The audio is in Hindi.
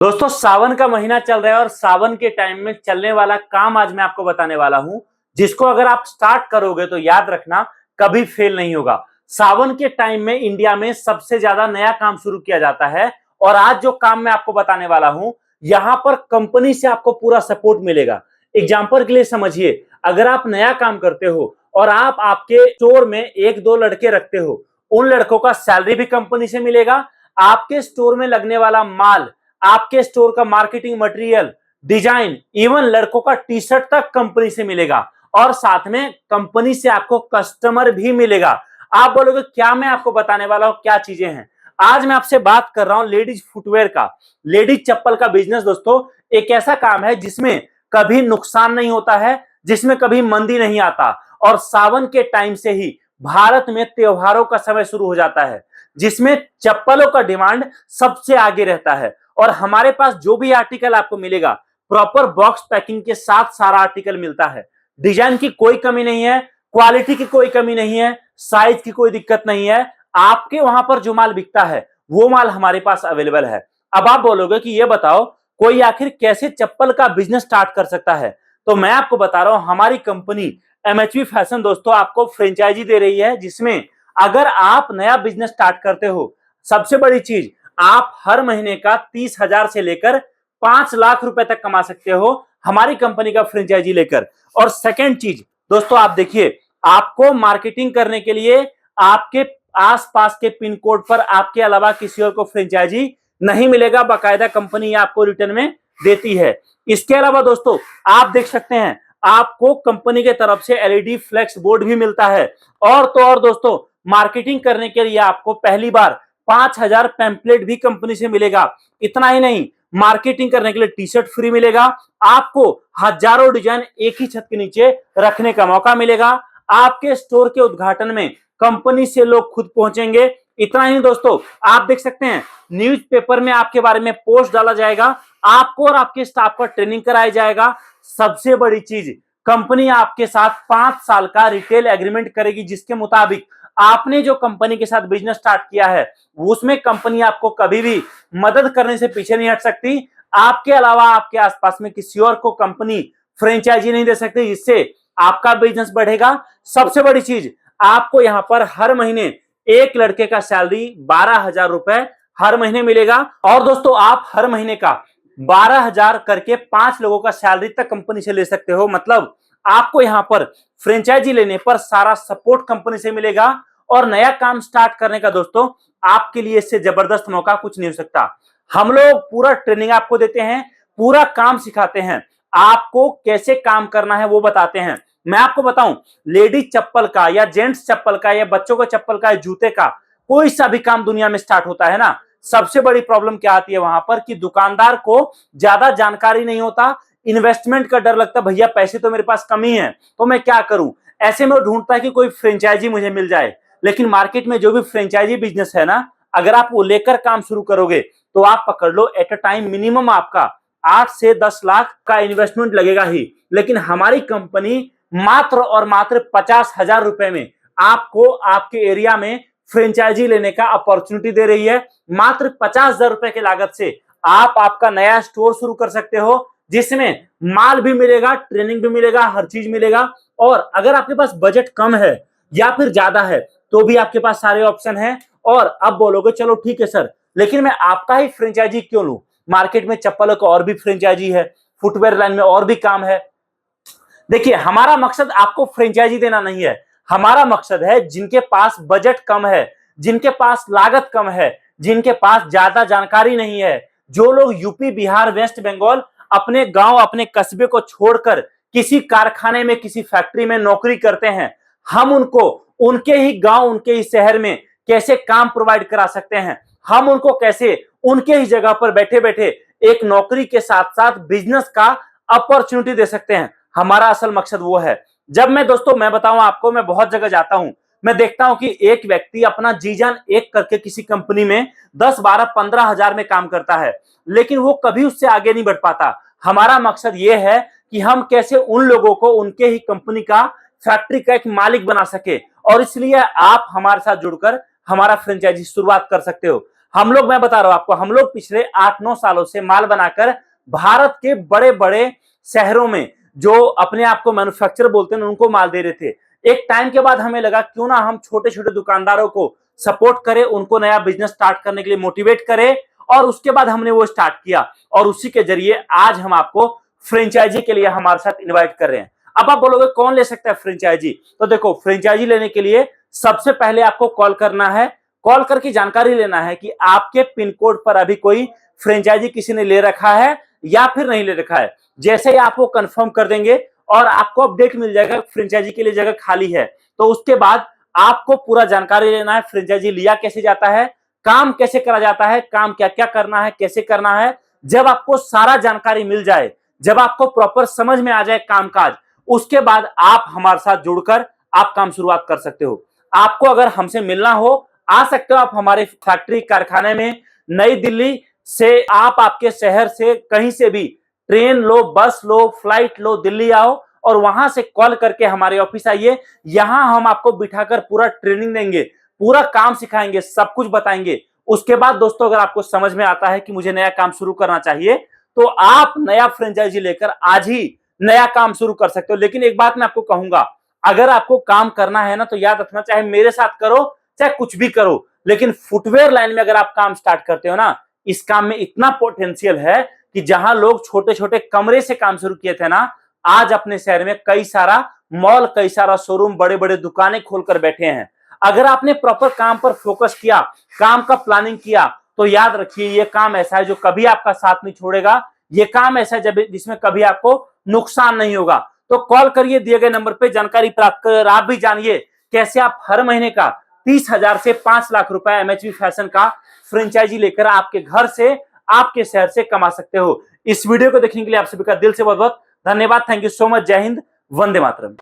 दोस्तों सावन का महीना चल रहा है और सावन के टाइम में चलने वाला काम आज मैं आपको बताने वाला हूं, जिसको अगर आप स्टार्ट करोगे तो याद रखना कभी फेल नहीं होगा। सावन के टाइम में इंडिया में सबसे ज्यादा नया काम शुरू किया जाता है और आज जो काम मैं आपको बताने वाला हूं, यहां पर कंपनी से आपको पूरा सपोर्ट मिलेगा। एग्जाम्पल के लिए समझिए, अगर आप नया काम करते हो और आप आपके स्टोर में एक दो लड़के रखते हो, उन लड़कों का सैलरी भी कंपनी से मिलेगा। आपके स्टोर में लगने वाला माल, आपके स्टोर का मार्केटिंग मटेरियल, डिजाइन, इवन लड़कों का टी शर्ट तक कंपनी से मिलेगा और साथ में कंपनी से आपको कस्टमर भी मिलेगा। आप बोलोगे क्या मैं आपको बताने वाला हूं, क्या चीजें हैं। आज मैं आपसे बात कर रहा हूं लेडीज फुटवेयर का, लेडीज चप्पल का बिजनेस। दोस्तों एक ऐसा काम है जिसमें कभी नुकसान नहीं होता है, जिसमें कभी मंदी नहीं आता और सावन के टाइम से ही भारत में त्योहारों का समय शुरू हो जाता है, जिसमें चप्पलों का डिमांड सबसे आगे रहता है। और हमारे पास जो भी आर्टिकल आपको मिलेगा, प्रॉपर बॉक्स पैकिंग के साथ सारा आर्टिकल मिलता है। डिजाइन की कोई कमी नहीं है, क्वालिटी की कोई कमी नहीं है, साइज की कोई दिक्कत नहीं है। आपके वहां पर जो माल बिकता है वो माल हमारे पास अवेलेबल है। अब आप बोलोगे कि ये बताओ कोई आखिर कैसे चप्पल का बिजनेस स्टार्ट कर सकता है, तो मैं आपको बता रहा हूं, हमारी कंपनी एमएचवी फैशन दोस्तों आपको फ्रेंचाइजी दे रही है, जिसमें अगर आप नया बिजनेस स्टार्ट करते हो, सबसे बड़ी चीज, आप हर महीने का 30,000 से लेकर 5 लाख रुपए तक कमा सकते हो हमारी कंपनी का फ्रेंचाइजी लेकर। और सेकेंड चीज दोस्तों, आप देखिए, आपको मार्केटिंग करने के लिए आपके आसपास के पिन कोड पर आपके अलावा किसी और को फ्रेंचाइजी नहीं मिलेगा, बाकायदा कंपनी आपको रिटर्न में देती है। इसके अलावा दोस्तों आप देख सकते हैं, आपको कंपनी के तरफ से एलईडी फ्लेक्स बोर्ड भी मिलता है। और तो और दोस्तों, मार्केटिंग करने के लिए आपको पहली बार 5,000 पैम्पलेट भी कंपनी से मिलेगा। इतना ही नहीं, मार्केटिंग करने के लिए टी शर्ट फ्री मिलेगा, आपको हजारों डिजाइन एक ही छत के नीचे रखने का मौका मिलेगा, आपके स्टोर के उद्घाटन में कंपनी से लोग खुद पहुंचेंगे। इतना ही दोस्तों, आप देख सकते हैं, न्यूज़पेपर में आपके बारे में पोस्ट डाला जाएगा, आपको और आपके स्टाफ का ट्रेनिंग कराया जाएगा। सबसे बड़ी चीज, कंपनी आपके साथ 5 साल का रिटेल एग्रीमेंट करेगी, जिसके मुताबिक आपने जो कंपनी के साथ बिजनेस स्टार्ट किया है उसमें कंपनी आपको कभी भी मदद करने से पीछे नहीं हट सकती। आपके अलावा आपके आसपास में किसी और को कंपनी फ्रेंचाइजी नहीं दे सकती, जिससे आपका बिजनेस बढ़ेगा। सबसे बड़ी चीज, आपको यहां पर हर महीने एक लड़के का सैलरी 12,000 रुपए हर महीने मिलेगा। और दोस्तों आप हर महीने का 12,000 करके 5 लोगों का सैलरी तक कंपनी से ले सकते हो। मतलब आपको यहां पर फ्रेंचाइजी लेने पर सारा सपोर्ट कंपनी से मिलेगा और नया काम स्टार्ट करने का दोस्तों आपके लिए इससे जबरदस्त मौका कुछ नहीं हो सकता। हम लोग पूरा ट्रेनिंग आपको देते हैं, पूरा काम सिखाते हैं, आपको कैसे काम करना है वो बताते हैं। मैं आपको बताऊं, लेडीज चप्पल का या जेंट्स चप्पल का या बच्चों का चप्पल का या जूते का कोई सा भी काम दुनिया में स्टार्ट होता है ना, सबसे बड़ी प्रॉब्लम क्या आती है वहां पर कि दुकानदार को ज्यादा जानकारी नहीं होता, इन्वेस्टमेंट का डर लगता, भैया पैसे तो मेरे पास कम ही है तो मैं क्या करूं। ऐसे में वो ढूंढता है कि कोई फ्रेंचाइजी मुझे मिल जाए। लेकिन मार्केट में जो भी फ्रेंचाइजी बिजनेस है ना, अगर आप वो लेकर काम शुरू करोगे तो आप पकड़ लो, एट अ टाइम मिनिमम आपका 8 से 10 लाख का इन्वेस्टमेंट लगेगा ही। लेकिन हमारी कंपनी मात्र और मात्र 50,000 रुपए में आपको आपके एरिया में फ्रेंचाइजी लेने का अपॉर्चुनिटी दे रही है। मात्र 50,000 रुपए की लागत से आप आपका नया स्टोर शुरू कर सकते हो, जिसमें माल भी मिलेगा, ट्रेनिंग भी मिलेगा, हर चीज मिलेगा। और अगर आपके पास बजट कम है या फिर ज्यादा है तो भी आपके पास सारे ऑप्शन हैं। और अब बोलोगे चलो ठीक है सर, लेकिन मैं आपका ही फ्रेंचाइजी क्यों लूं, मार्केट में चप्पलों का और भी फ्रेंचाइजी है, फुटवेयर लाइन में और भी काम है। देखिए, हमारा मकसद आपको फ्रेंचाइजी देना नहीं है, हमारा मकसद है जिनके पास बजट कम है, जिनके पास लागत कम है, जिनके पास ज्यादा जानकारी नहीं है, जो लोग यूपी, बिहार, वेस्ट बंगाल अपने गांव, अपने कस्बे को छोड़कर किसी कारखाने में, किसी फैक्ट्री में नौकरी करते हैं, हम उनको उनके ही गांव, उनके ही शहर में कैसे काम प्रोवाइड करा सकते हैं, हम उनको कैसे उनके ही जगह पर बैठे बैठे एक नौकरी के साथ साथ बिजनेस का अपॉर्चुनिटी दे सकते हैं, हमारा असल मकसद वो है। जब मैं दोस्तों मैं बताऊं आपको, मैं बहुत जगह जाता हूं, मैं देखता हूं कि एक व्यक्ति अपना जी जान एक करके किसी कंपनी में 10, 12, 15,000 में काम करता है, लेकिन वो कभी उससे आगे नहीं बढ़ पाता। हमारा मकसद ये है कि हम कैसे उन लोगों को उनके ही कंपनी का, फैक्ट्री का एक मालिक बना सके। और इसलिए आप हमारे साथ जुड़कर हमारा फ्रेंचाइजी शुरुआत कर सकते हो। हम लोग, मैं बता रहा हूं आपको, हम लोग पिछले 8-9 सालों से माल बनाकर भारत के बड़े बड़े शहरों में जो अपने आप को मैन्युफैक्चरर बोलते हैं उनको माल दे रहे थे। एक टाइम के बाद हमें लगा क्यों ना हम छोटे छोटे दुकानदारों को सपोर्ट करें, उनको नया बिजनेस स्टार्ट करने के लिए मोटिवेट करें, और उसके बाद हमने वो स्टार्ट किया और उसी के जरिए आज हम आपको फ्रेंचाइजी के लिए हमारे साथ इनवाइट कर रहे हैं। अब आप बोलोगे कौन ले सकता है फ्रेंचाइजी? तो देखो, फ्रेंचाइजी लेने के लिए सबसे पहले आपको कॉल करना है। कॉल करके जानकारी लेना है कि आपके पिन कोड पर अभी कोई फ्रेंचाइजी किसी ने ले रखा है या फिर नहीं ले रखा है। जैसे ही आप वो कंफर्म कर देंगे और आपको अपडेट मिल जाएगा फ्रेंचाइजी के लिए जगह खाली है, तो उसके बाद आपको पूरा जानकारी लेना है, फ्रेंचाइजी लिया कैसे जाता है, काम कैसे करा जाता है, काम क्या क्या करना है, कैसे करना है। जब आपको सारा जानकारी मिल जाए, जब आपको प्रॉपर समझ में आ जाए कामकाज, उसके बाद आप हमारे साथ जुड़कर आप काम शुरुआत कर सकते हो। आपको अगर हमसे मिलना हो, आ सकते हो आप हमारे फैक्ट्री कारखाने में। नई दिल्ली से आप आपके शहर से कहीं से भी ट्रेन लो, बस लो, फ्लाइट लो, दिल्ली आओ और वहां से कॉल करके हमारे ऑफिस आइए। यहां हम आपको बिठाकर पूरा ट्रेनिंग देंगे, पूरा काम सिखाएंगे, सब कुछ बताएंगे। उसके बाद दोस्तों, अगर आपको समझ में आता है कि मुझे नया काम शुरू करना चाहिए, तो आप नया फ्रेंचाइजी लेकर आज ही नया काम शुरू कर सकते हो। लेकिन एक बात मैं आपको कहूंगा, अगर आपको काम करना है ना, तो याद रखना, चाहे मेरे साथ करो चाहे कुछ भी करो, लेकिन फुटवेयर लाइन में अगर आप काम स्टार्ट करते हो ना, इस काम में इतना पोटेंशियल है कि जहां लोग छोटे छोटे कमरे से काम शुरू किए थे ना, आज अपने शहर में कई सारा मॉल, कई सारा शोरूम, बड़े बड़े दुकानें खोलकर बैठे हैं। अगर आपने प्रॉपर काम पर फोकस किया, काम का प्लानिंग किया, तो याद रखिए ये काम ऐसा है जो कभी आपका साथ नहीं छोड़ेगा। ये काम ऐसा है जिसमें कभी आपको नुकसान नहीं होगा। तो कॉल करिए दिए गए नंबर पे, जानकारी प्राप्त कर आप भी जानिए कैसे आप हर महीने का 30,000 से 5 लाख रुपए एमएचवी फैशन का फ्रेंचाइजी लेकर आपके घर से, आपके शहर से कमा सकते हो। इस वीडियो को देखने के लिए आप सभी का दिल से बहुत बहुत धन्यवाद। Thank you so much. जय हिंद, वंदे मातरम।